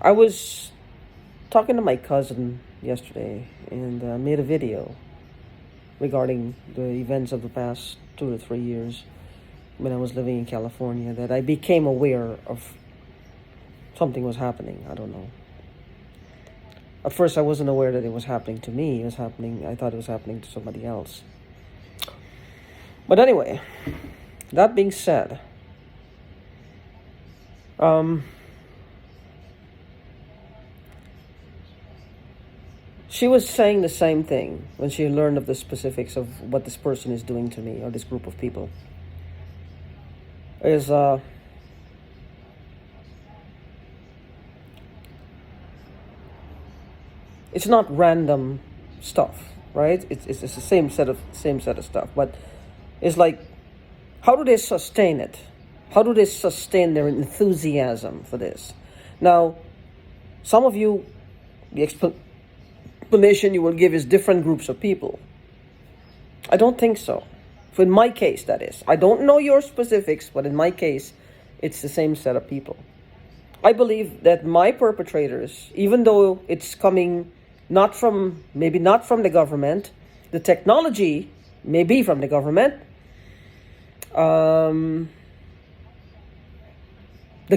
I was talking to my cousin yesterday and made a video regarding the events of the past 2 to 3 years when I was living in California, that I became aware of something was happening. I don't know. At first, I wasn't aware that it was happening to me. I thought it was happening to somebody else. But anyway, that being said, she was saying the same thing when she learned of the specifics of what this person is doing to me, or this group of people. Is it's not random stuff, right? It's the same set of stuff, but it's like, how do they sustain it? How do they sustain their enthusiasm for this? Now, some of you, the explanation you will give is different groups of people. I don't think so. For in my case, that is. I don't know your specifics, but in my case, it's the same set of people. I believe that my perpetrators, even though it's coming maybe not from the government, the technology may be from the government. The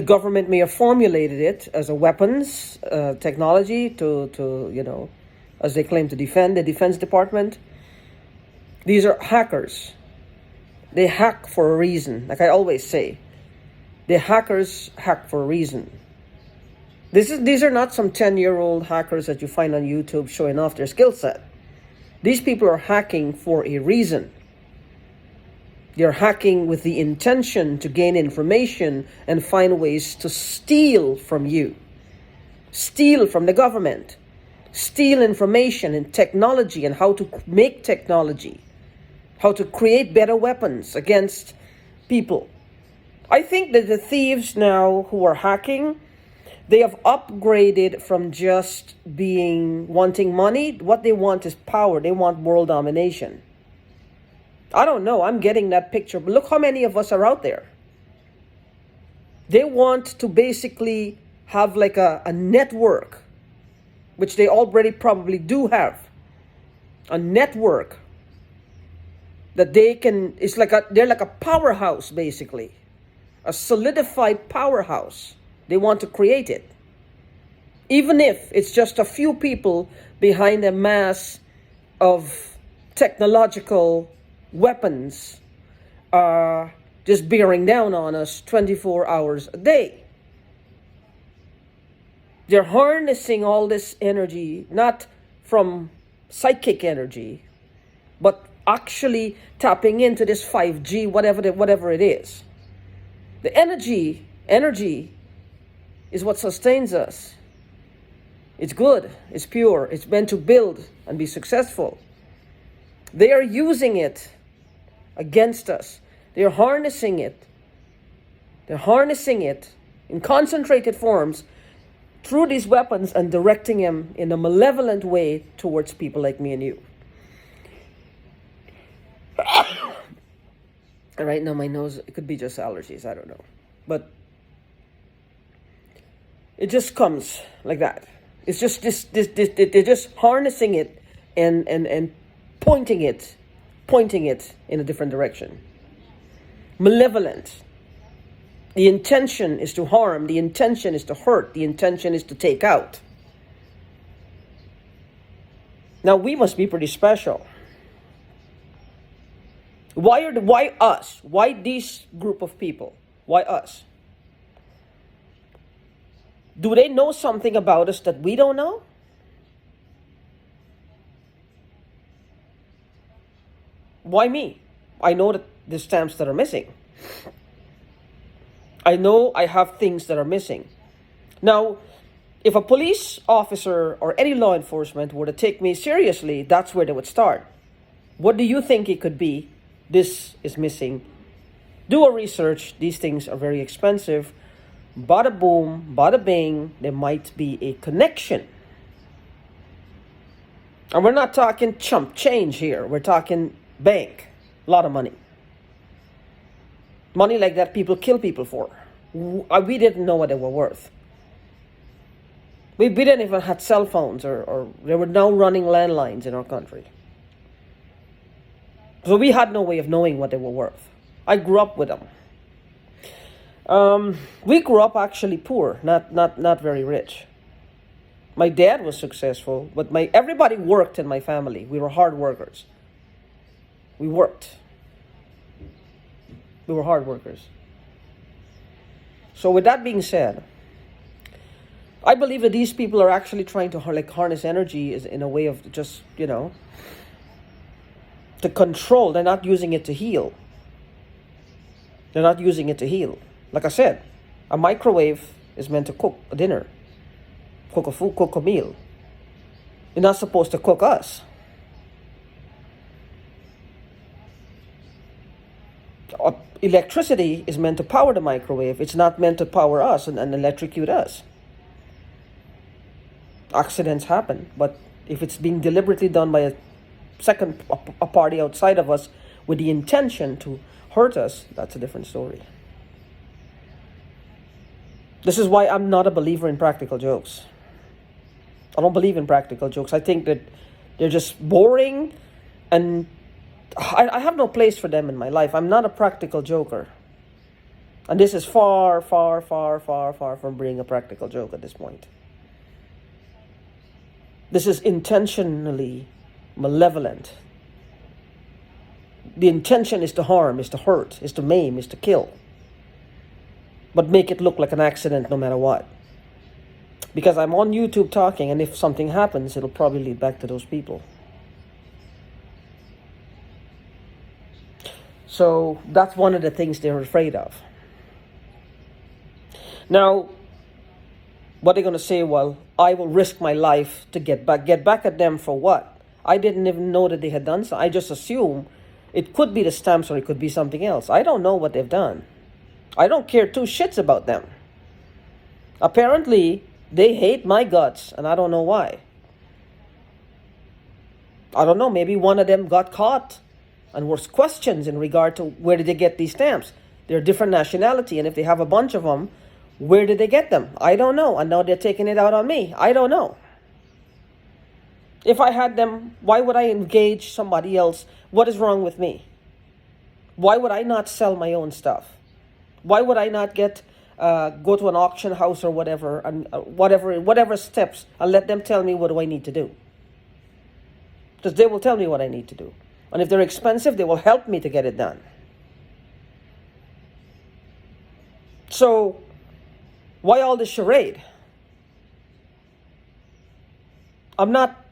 government may have formulated it as a weapons technology to as they claim, to defend the Defense Department. These are hackers. They hack for a reason. Like I always say, the hackers hack for a reason. These are not some 10-year-old hackers that you find on YouTube showing off their skill set. These people are hacking for a reason. They're hacking with the intention to gain information and find ways to steal from you, steal from the government, steal information and technology and how to make technology, how to create better weapons against people. I think that the thieves now who are hacking, they have upgraded from just wanting money. What they want is power. They want world domination. I don't know. I'm getting that picture. But look how many of us are out there. They want to basically have like a network, which they already probably do have. A network that they're like a powerhouse, basically. A solidified powerhouse. They want to create it. Even if it's just a few people behind a mass of technological weapons just bearing down on us 24 hours a day. They're harnessing all this energy, not from psychic energy, but actually tapping into this 5G, whatever it is. The energy is what sustains us. It's good, it's pure, it's meant to build and be successful. They are using it against us. They're harnessing it. They're harnessing it in concentrated forms through these weapons and directing them in a malevolent way towards people like me and you. Right now my nose, it could be just allergies, I don't know. But it just comes like that. It's just they're just harnessing it and pointing it in a different direction. Malevolent. The intention is to harm, the intention is to hurt, the intention is to take out. Now we must be pretty special. Why us? Why this group of people? Why us? Do they know something about us that we don't know? Why me? I know that there's stamps that are missing. I know I have things that are missing. Now, if a police officer or any law enforcement were to take me seriously, that's where they would start. What do you think it could be? This is missing. Do a research. These things are very expensive. Bada boom, bada bing, there might be a connection. And we're not talking chump change here. We're talking bank. A lot of money. Money like that people kill people for. We didn't know what they were worth. We didn't even have cell phones, or they were now running landlines in our country. So we had no way of knowing what they were worth. I grew up with them. We grew up actually poor, not very rich. My dad was successful, but everybody worked in my family. We were hard workers. We worked. We were hard workers. So with that being said, I believe that these people are actually trying to harness energy in a way of just, to control. They're not using it to heal. They're not using it to heal. Like I said, a microwave is meant to cook a dinner, cook a food, cook a meal. You're not supposed to cook us. Electricity is meant to power the microwave. It's not meant to power us and electrocute us. Accidents happen, but if it's being deliberately done by a party outside of us with the intention to hurt us, that's a different story. This is why I'm not a believer in practical jokes. I don't believe in practical jokes. I think that they're just boring, and I have no place for them in my life. I'm not a practical joker. And this is far, far, far, far, far from being a practical joke at this point. This is intentionally malevolent. The intention is to harm, is to hurt, is to maim, is to kill. But make it look like an accident no matter what. Because I'm on YouTube talking, and if something happens, it'll probably lead back to those people. So that's one of the things they're afraid of. Now, what are they going to say? Well, I will risk my life to get back. Get back at them for what? I didn't even know that they had done so. I just assume it could be the stamps or it could be something else. I don't know what they've done. I don't care two shits about them. Apparently, they hate my guts, and I don't know why. I don't know, maybe one of them got caught and was questions in regard to where did they get these stamps. They're a different nationality, and if they have a bunch of them, where did they get them? I don't know, and now they're taking it out on me. I don't know. If I had them, why would I engage somebody else? What is wrong with me? Why would I not sell my own stuff? Why would I not go to an auction house or whatever, and whatever steps, and let them tell me what do I need to do? Because they will tell me what I need to do. And if they're expensive, they will help me to get it done. So, why all this charade? I'm not,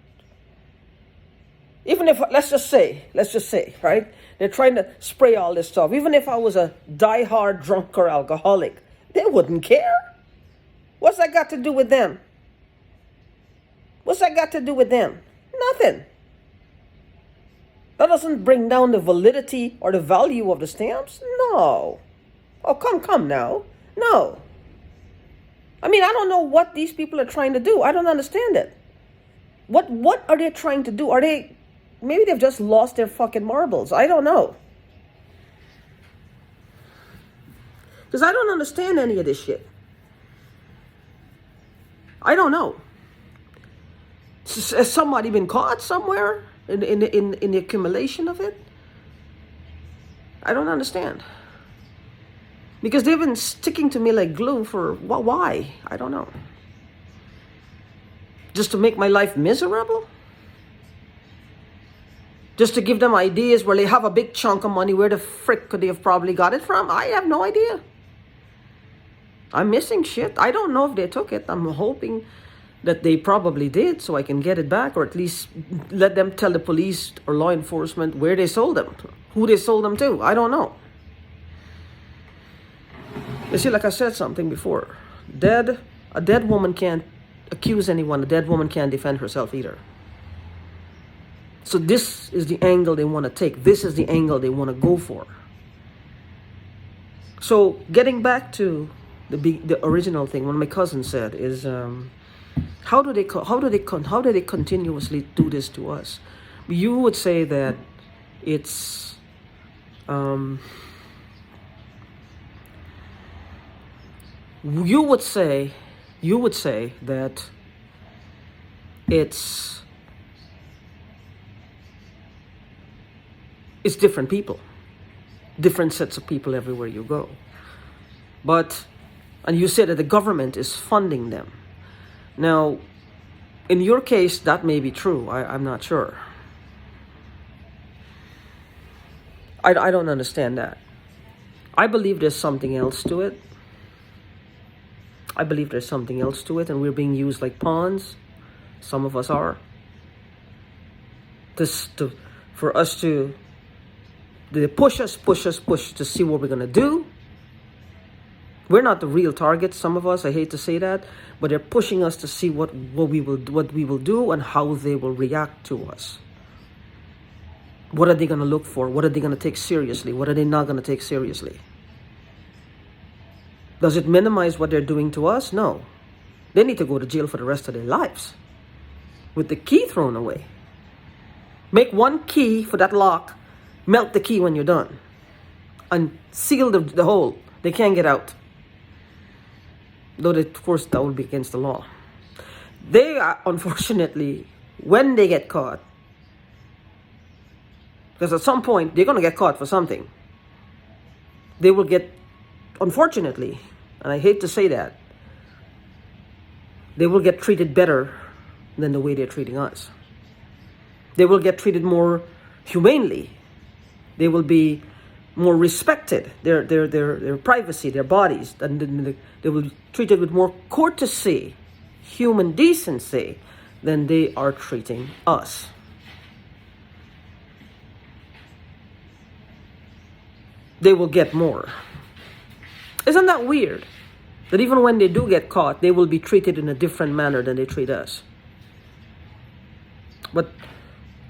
even if, let's just say, right? They're trying to spray all this stuff. Even if I was a die-hard drunk or alcoholic, they wouldn't care. What's that got to do with them? What's that got to do with them? Nothing. That doesn't bring down the validity or the value of the stamps? No. Oh, come now. No. I mean, I don't know what these people are trying to do. I don't understand it. What are they trying to do? Maybe they've just lost their fucking marbles. I don't know. Because I don't understand any of this shit. I don't know. Has somebody been caught somewhere in the accumulation of it? I don't understand. Because they've been sticking to me like glue for, why? I don't know. Just to make my life miserable? Just to give them ideas where they have a big chunk of money. Where the frick could they have probably got it from? I have no idea. I'm missing shit. I don't know if they took it. I'm hoping that they probably did so I can get it back, or at least let them tell the police or law enforcement where they sold them, who they sold them to. I don't know. You see, like I said something before, a dead woman can't accuse anyone. A dead woman can't defend herself either. So this is the angle they want to take. This is the angle they want to go for. So getting back to the original thing, what my cousin said is, how do they continuously do this to us? You would say that it's you would say that it's different people, different sets of people everywhere you go. But, and you said that the government is funding them. Now, in your case, that may be true. I'm not sure. I don't understand that. I believe there's something else to it. I believe there's something else to it, and we're being used like pawns. Some of us are. For us to, they push us to see what we're going to do. We're not the real targets, some of us, I hate to say that, but they're pushing us to see what we will do and how they will react to us. What are they going to look for? What are they going to take seriously? What are they not going to take seriously? Does it minimize what they're doing to us? No. They need to go to jail for the rest of their lives with the key thrown away. Make one key for that lock, melt the key when you're done, and seal the hole. They can't get out. Though, of course, that would be against the law. They are, unfortunately, when they get caught, because at some point, they're going to get caught for something. They will get, unfortunately, and I hate to say that, they will get treated better than the way they're treating us. They will get treated more humanely. They will be more respected, their privacy, their bodies, and they will be treated with more courtesy, human decency, than they are treating us. They will get more. Isn't that weird? That even when they do get caught, they will be treated in a different manner than they treat us. But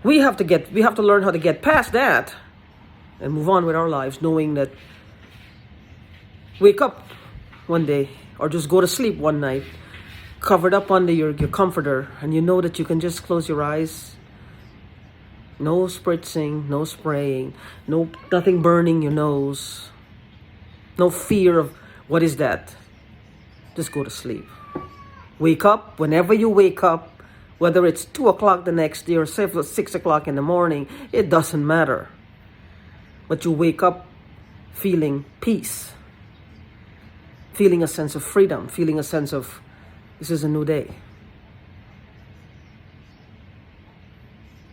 we have to learn how to get past that and move on with our lives, knowing that wake up one day or just go to sleep one night covered up under your comforter, and you know that you can just close your eyes. No spritzing, no spraying, nothing burning your nose, no fear of what is that. Just go to sleep. Wake up whenever you wake up, whether it's 2 o'clock the next day or 6 o'clock in the morning, it doesn't matter. But you wake up feeling peace, feeling a sense of freedom, feeling a sense of this is a new day.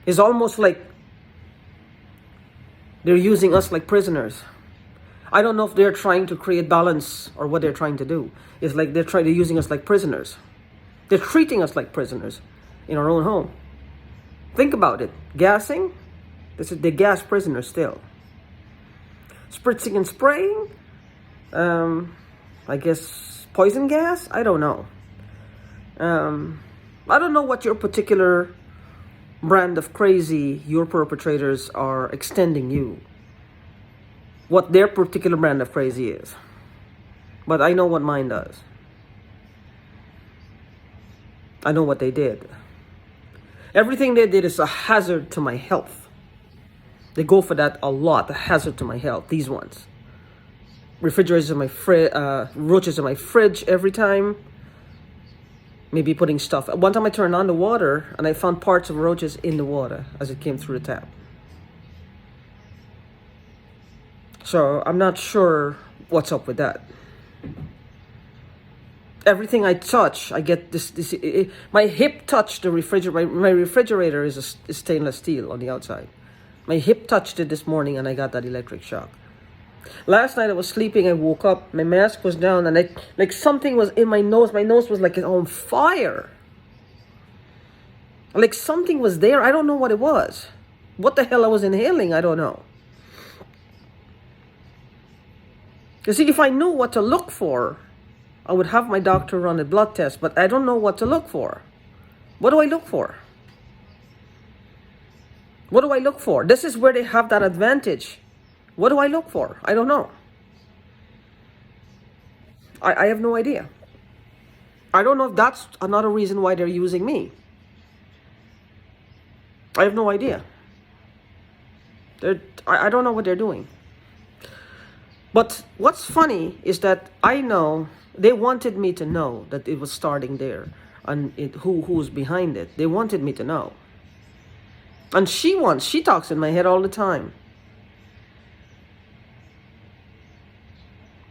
It's almost like they're using us like prisoners. I don't know if they're trying to create balance or what they're trying to do. It's like they're using us like prisoners. They're treating us like prisoners in our own home. Think about it. Gassing, they gas prisoners still. Spritzing and spraying, I guess poison gas? I don't know. I don't know what your particular brand of crazy your perpetrators are extending you. What their particular brand of crazy is. But I know what mine does. I know what they did. Everything they did is a hazard to my health. They go for that a lot, a hazard to my health, these ones. Refrigerators in my roaches in my fridge every time. Maybe putting stuff. One time I turned on the water and I found parts of roaches in the water as it came through the tap. So I'm not sure what's up with that. Everything I touch, I get this my hip touched the refrigerator. My refrigerator is stainless steel on the outside. My hip touched it this morning and I got that electric shock. Last night I was sleeping, I woke up, my mask was down, and like something was in my nose. My nose was like on fire. Like something was there. I don't know what it was. What the hell I was inhaling, I don't know. You see, if I knew what to look for, I would have my doctor run a blood test, but I don't know what to look for. What do I look for? What do I look for? This is where they have that advantage. What do I look for? I don't know. I have no idea. I don't know if that's another reason why they're using me. I have no idea. I don't know what they're doing. But what's funny is that I know they wanted me to know that it was starting there. and who's behind it. They wanted me to know. And she talks in my head all the time.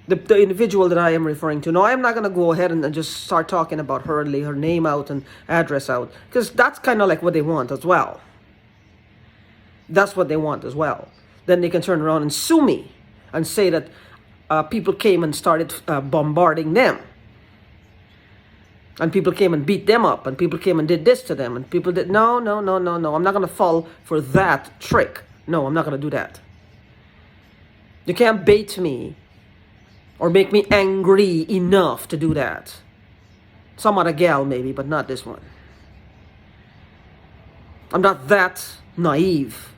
The individual that I am referring to. Now, I'm not going to go ahead and just start talking about her and lay her name out and address out, because that's kind of like what they want as well. That's what they want as well. Then they can turn around and sue me and say that people came and started bombarding them. And people came and beat them up. And people came and did this to them. And people did, no. I'm not going to fall for that trick. No, I'm not going to do that. You can't bait me or make me angry enough to do that. Some other gal maybe, but not this one. I'm not that naive.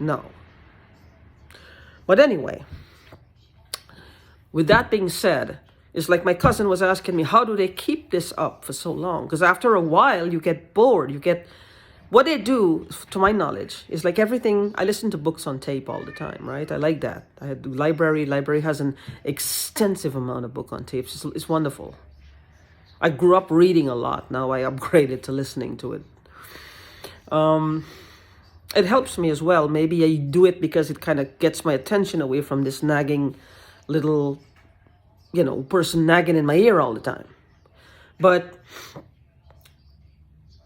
No. But anyway, with that being said, it's like my cousin was asking me, how do they keep this up for so long? Because after a while, you get bored. What they do, to my knowledge, is like everything. I listen to books on tape all the time, right? I like that. I had the library. Library has an extensive amount of book on tapes. It's wonderful. I grew up reading a lot. Now I upgraded to listening to it. It helps me as well. Maybe I do it because it kind of gets my attention away from this nagging little, person nagging in my ear all the time. But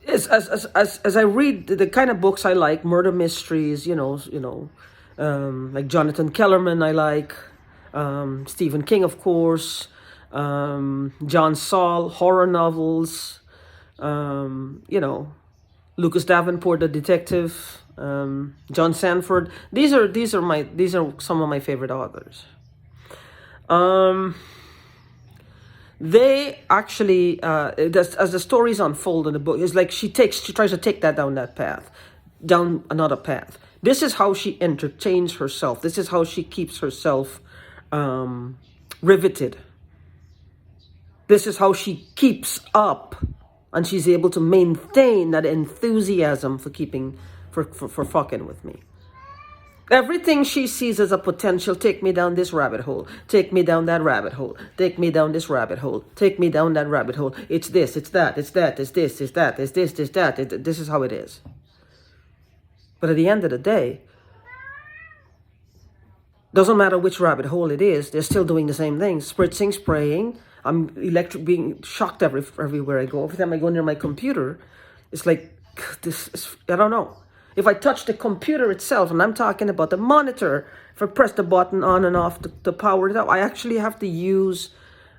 as I read the kind of books I like, murder mysteries, like Jonathan Kellerman, I like Stephen King, of course, John Saul, horror novels, Lucas Davenport, the detective, John Sanford. These are some of my favorite authors. They actually, as the stories unfold in the book, it's like she tries to take that down another path. This is how she entertains herself. This is how she keeps herself riveted. This is how she keeps up, and she's able to maintain that enthusiasm for fucking with me. Everything she sees as a potential, take me down this rabbit hole, take me down that rabbit hole, take me down this rabbit hole, take me down that rabbit hole. It's this, it's that, it's that, it's this, it's that, it's this, it's that. This is how it is. But at the end of the day, doesn't matter which rabbit hole it is, they're still doing the same thing. Spritzing, spraying. I'm being shocked everywhere I go. Every time I go near my computer, it's like, I don't know. If I touch the computer itself, and I'm talking about the monitor, if I press the button on and off to power it up, I actually have to use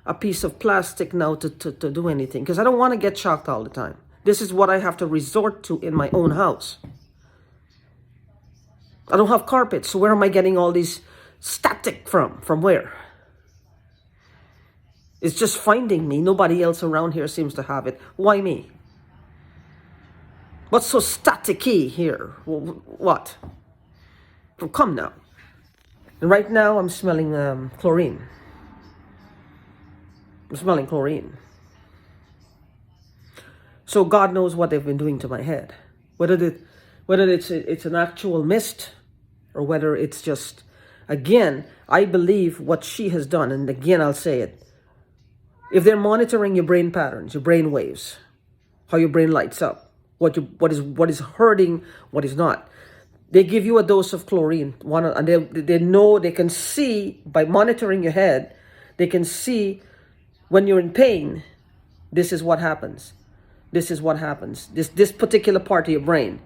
a piece of plastic now to do anything, because I don't want to get shocked all the time. This is what I have to resort to in my own house. I don't have carpet, so where am I getting all these static from? From where? It's just finding me. Nobody else around here seems to have it. Why me? What's so staticky here? What? Oh, come now. And right now I'm smelling chlorine. I'm smelling chlorine. So God knows what they've been doing to my head. Whether it's an actual mist, or whether it's just, again, I believe what she has done, and again I'll say it. If they're monitoring your brain patterns, your brain waves, how your brain lights up, what is hurting, what is not. They give you a dose of chlorine, and they know, they can see by monitoring your head, they can see when you're in pain. This is what happens. This is what happens. This particular part of your brain,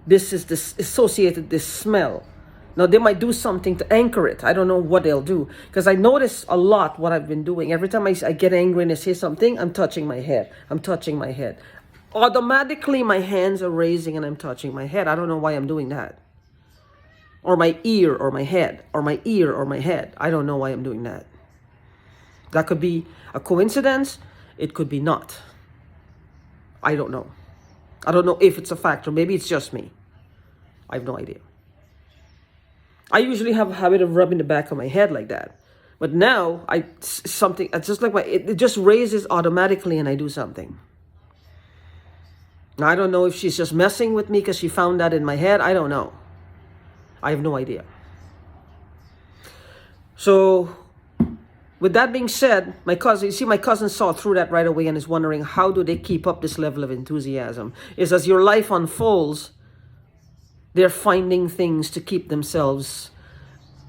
this is this associated this smell. Now they might do something to anchor it. I don't know what they'll do, because I notice a lot what I've been doing. Every time I get angry and I say something, I'm touching my head. I'm touching my head. Automatically my hands are raising and I'm touching my head. I don't know why I'm doing that. Or my ear or my head, or my ear or my head. I don't know why I'm doing that. That could be a coincidence. It could be not. I don't know. I don't know if it's a factor. Maybe it's just me. I have no idea. I usually have a habit of rubbing the back of my head like that. But now it's just like it just raises automatically and I do something. Now, I don't know if she's just messing with me because she found that in my head. I don't know. I have no idea. So With that being said, my cousin, you see, my cousin saw through that right away and is wondering, how do they keep up this level of enthusiasm? Is as your life unfolds, they're finding things to keep themselves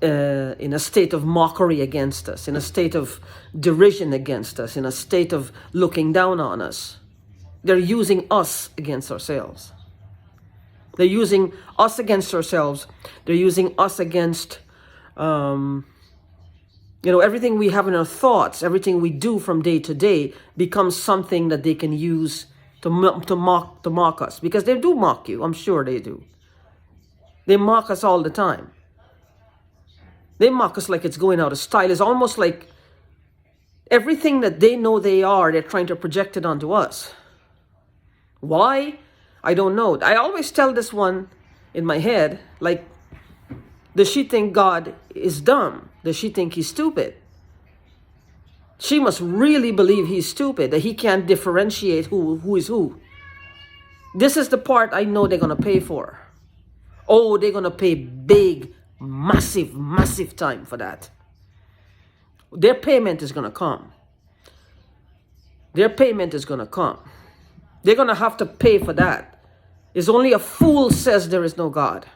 in a state of mockery against us, in a state of derision against us, in a state of looking down on us. They're using us against ourselves. They're using us against ourselves. They're using us against, everything we have in our thoughts, everything we do from day to day becomes something that they can use to mock us. Because they do mock you. I'm sure they do. They mock us all the time. They mock us like it's going out of style. It's almost like everything that they know they are, they're trying to project it onto us. Why? I don't know. I always tell this one in my head, like, does she think God is dumb? Does she think he's stupid? She must really believe he's stupid, that he can't differentiate who is who. This is the part I know they're going to pay for. Oh, they're going to pay big, massive time for that. Their payment is going to come. Their payment is going to come. They're going to have to pay for that. It's only a fool says there is no God.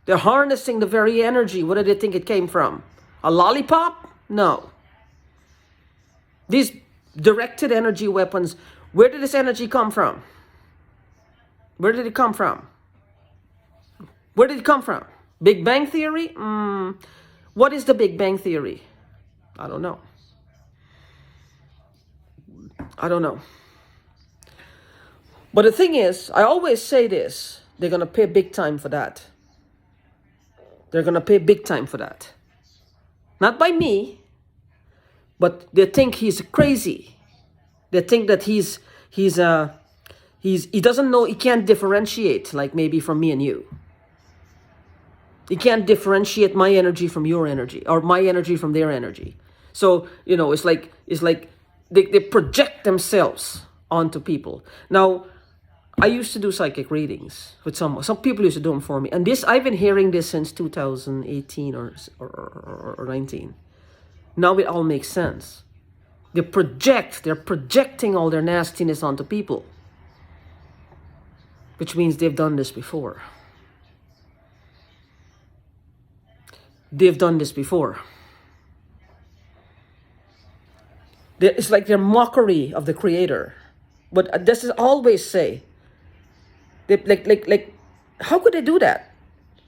They're harnessing the very energy. Where do they think it came from? A lollipop? No. These directed energy weapons, where did this energy come from? Where did it come from? Where did it come from? Big Bang Theory? What is the Big Bang Theory? I don't know. I don't know. But the thing is, I always say this, they're going to pay big time for that. They're going to pay big time for that. Not by me, but they think he's crazy. They think that he doesn't know, he can't differentiate, like maybe from me and you. He can't differentiate my energy from your energy, or my energy from their energy. So, it's like they project themselves onto people. Now, I used to do psychic readings with some people used to do them for me. And I've been hearing this since 2018 or 19. Now it all makes sense. They're projecting all their nastiness onto people. Which means they've done this before. They've done this before. It's like their mockery of the Creator. But this is always say, like, how could they do that?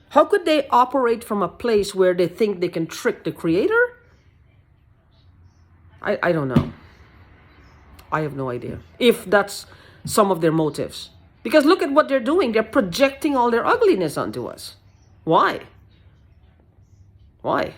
How could they operate from a place where they think they can trick the Creator? I don't know. I have no idea if that's some of their motives. Because look at what they're doing. They're projecting all their ugliness onto us. Why? Why?